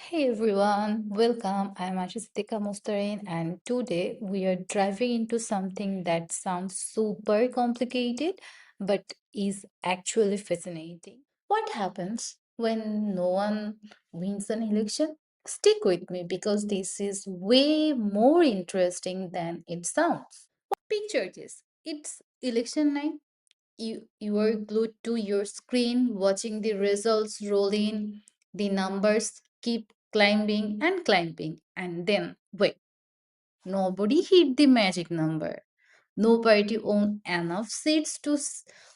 Hey everyone, welcome. I'm Ashistika Mustarin, and today we are driving into something that sounds super complicated but is actually fascinating. What happens when no one wins an election? Stick with me because this is way more interesting than it sounds. Picture this, it's election night. You are glued to your screen watching the results roll in, the numbers keep climbing and climbing, and then wait, nobody hit the magic number. No party owned enough seats to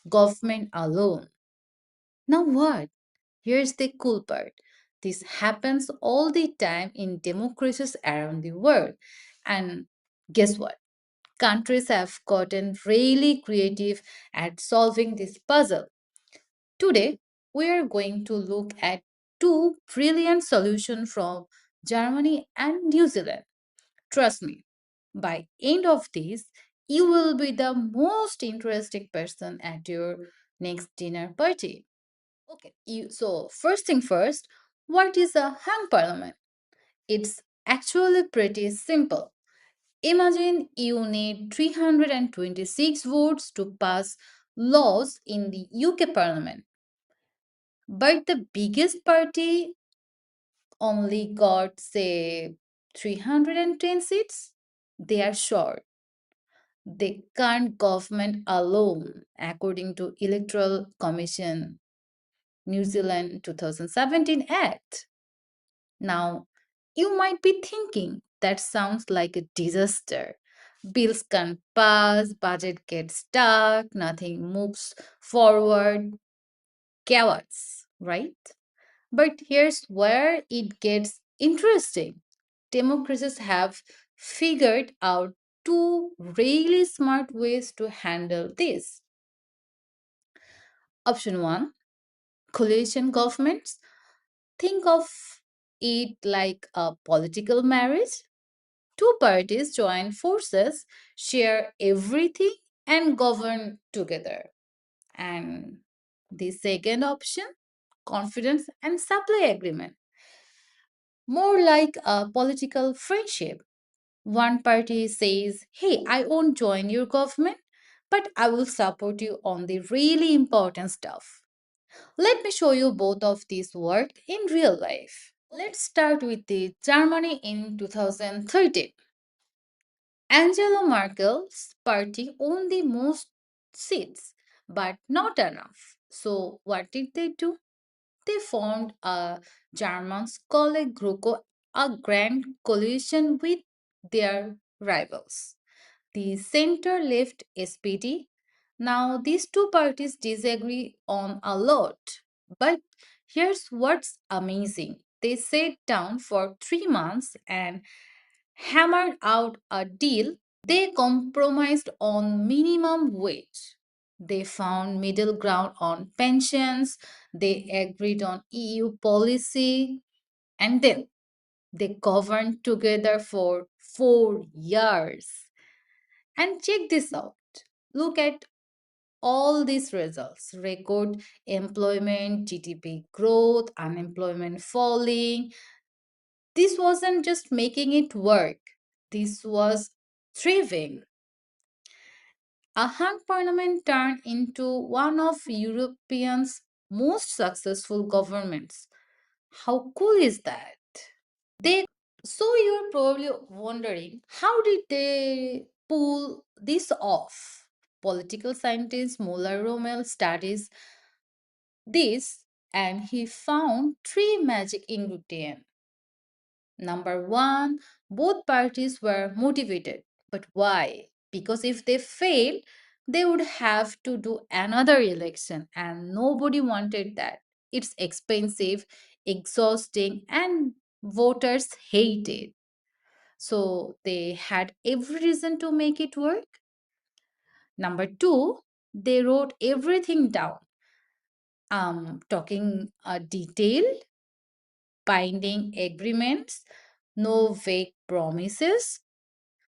government alone. Now what? Here's the cool part. This happens all the time in democracies around the world. And guess what? Countries have gotten really creative at solving this puzzle. Today, we are going to look at two brilliant solutions from Germany and New Zealand. Trust me, by end of this, you will be the most interesting person at your next dinner party. Okay, so first thing first, what is a hung parliament? It's actually pretty simple. Imagine you need 326 votes to pass laws in the UK Parliament. But the biggest party only got, say, 310 seats. They are short. They can't government alone, according to Electoral Commission New Zealand 2017 Act. Now, you might be thinking that sounds like a disaster. Bills can't pass, budget gets stuck, nothing moves forward. Chaos, right? But here's where it gets interesting. Democrats have figured out two really smart ways to handle this. Option one, coalition governments. Think of it like a political marriage. Two parties join forces, share everything, and govern together. And the second option, confidence and supply agreement. More like a political friendship. One party says, hey, I won't join your government, but I will support you on the really important stuff. Let me show you both of these work in real life. Let's start with the Germany in 2013. Angela Merkel's party owned the most seats, but not enough. So what did they do? They formed a Germans called a GroKo, a grand coalition with their rivals, the center left SPD. Now, these two parties disagree on a lot. But here's what's amazing, they sat down for 3 months and hammered out a deal. They compromised on minimum wage. They found middle ground on pensions. They agreed on EU policy. And then they governed together for 4 years. And check this out. Look at all these results, record employment, GDP growth, unemployment falling. This wasn't just making it work, this was thriving. A hung parliament turned into one of Europe's most successful governments. How cool is that? They so you're probably wondering how did they pull this off? Political scientist Müller-Rommel studies this and he found three magic ingredients. Number one, both parties were motivated. But why? Because if they failed, they would have to do another election, and nobody wanted that. It's expensive, exhausting, and voters hate it. So they had every reason to make it work. Number two, they wrote everything down, talking detailed, binding agreements, no vague promises.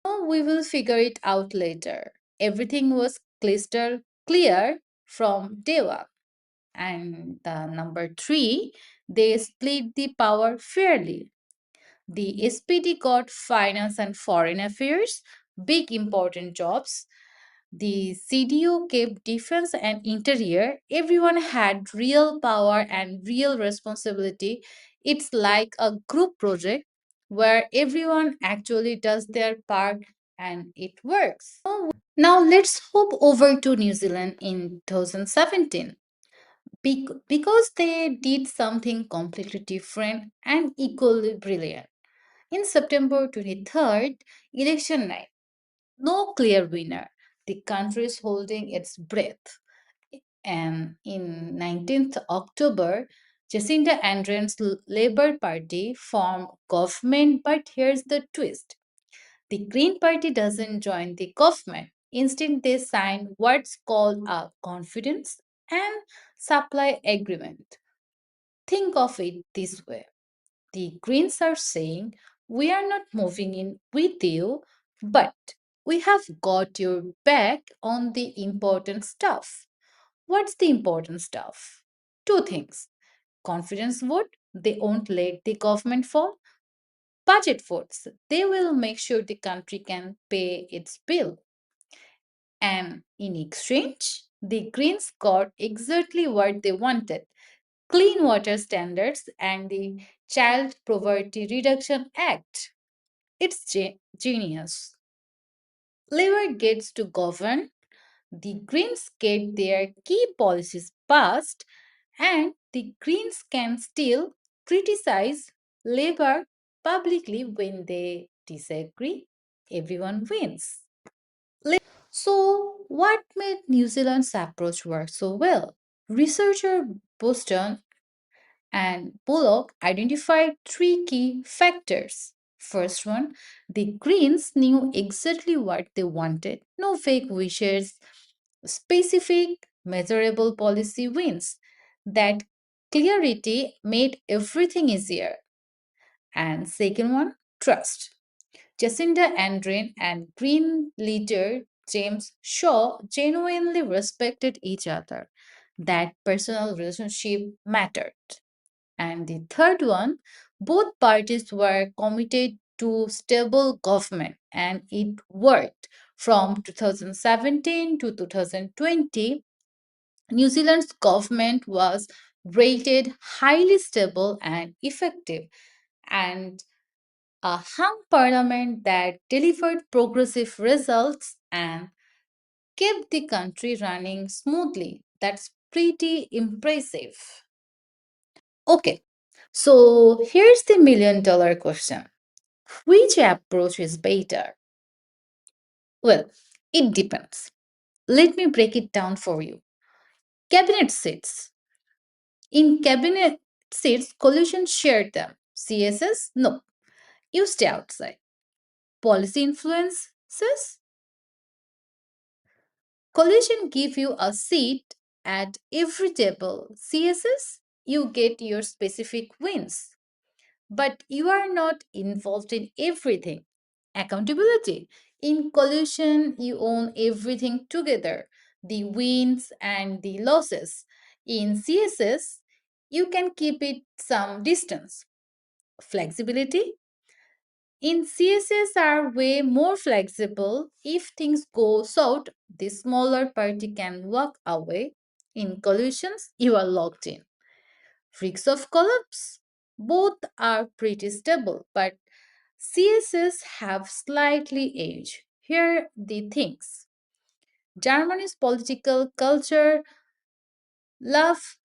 No, we will figure it out later. Everything was crystal clear from day one. And number three, they split the power fairly. The SPD got finance and foreign affairs, big important jobs. The CDU kept defense and interior. Everyone had real power and real responsibility. It's like a group project where everyone actually does their part and it works. Now let's hop over to New Zealand in 2017 because they did something completely different and equally brilliant. In September 23rd, election night, no clear winner. The country is holding its breath. And in 19th October, Jacinda Ardern's Labour Party formed government, but here's the twist. The Green Party doesn't join the government. Instead, they sign what's called a confidence and supply agreement. Think of it this way. The Greens are saying, we are not moving in with you, but we have got your back on the important stuff. What's the important stuff? Two things. Confidence vote, they won't let the government fall. Budget votes, they will make sure the country can pay its bill. And in exchange, the Greens got exactly what they wanted: clean water standards and the Child Poverty Reduction Act. It's genius. Labour gets to govern, the Greens get their key policies passed, and the Greens can still criticize Labour publicly when they disagree. Everyone wins. So, what made New Zealand's approach work so well? Researcher Boston and Bullock identified three key factors. First one, the Greens knew exactly what they wanted. No fake wishes, specific, measurable policy wins. That clarity made everything easier. And second one, trust. Jacinda Ardern and Green leader James Shaw genuinely respected each other. That personal relationship mattered. And the third one, both parties were committed to stable government and it worked. From 2017 to 2020, New Zealand's government was rated highly stable and effective, and a hung parliament that delivered progressive results and kept the country running smoothly. That's pretty impressive. Okay, so here's the $1 million question. Which approach is better? Well, it depends. Let me break it down for you. Cabinet seats. In cabinet seats, coalition shared them. CSS? No. You stay outside. Policy influences? Coalition give you a seat at every table. CSS? You get your specific wins. But you are not involved in everything. Accountability. In coalition, you own everything together, the wins and the losses. In CSS, you can keep it some distance. Flexibility. In CSS are way more flexible. If things go south, the smaller party can walk away. In coalitions, you are locked in. Risks of collapse. Both are pretty stable, but CSS have slightly edge. Here are the things. Germany's political culture love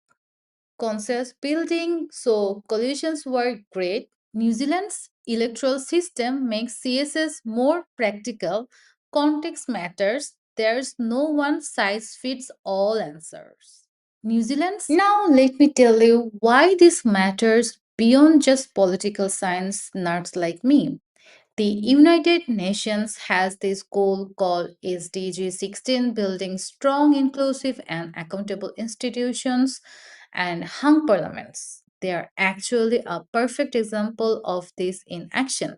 consensus building, so coalitions were great. New Zealand's electoral system makes CSS more practical. Context matters. There's no one size fits all answers. New Zealand's. Now, let me tell you why this matters beyond just political science nerds like me. The United Nations has this goal called SDG 16, building strong, inclusive, and accountable institutions and hung parliaments. They are actually a perfect example of this in action.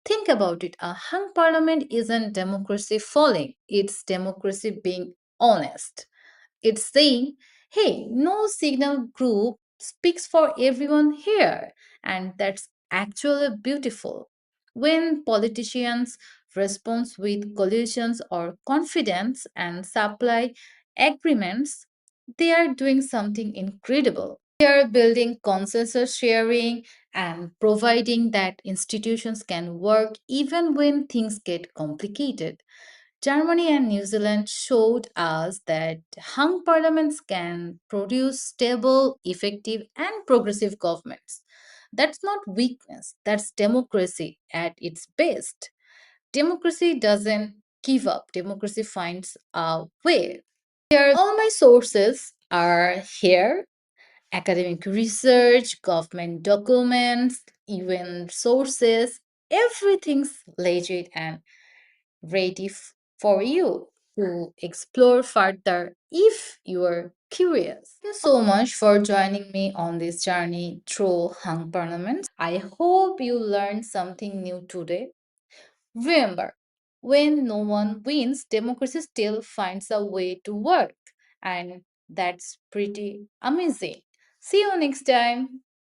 Think about it, a hung parliament isn't democracy falling, it's democracy being honest. It's saying Hey, no signal group speaks for everyone here, and that's actually beautiful. When politicians respond with coalitions or confidence and supply agreements, they are doing something incredible. They are building consensus sharing and providing that institutions can work even when things get complicated. Germany and New Zealand showed us that hung parliaments can produce stable, effective, and progressive governments. That's not weakness, that's democracy at its best. Democracy doesn't give up, democracy finds a way. Here, all my sources are here: academic research, government documents, even sources. Everything's legit and ready for you to explore further if you are curious. Thank you so much for joining me on this journey through hung parliaments. I hope you learned something new today. Remember, when no one wins, democracy still finds a way to work, and that's pretty amazing. See you next time.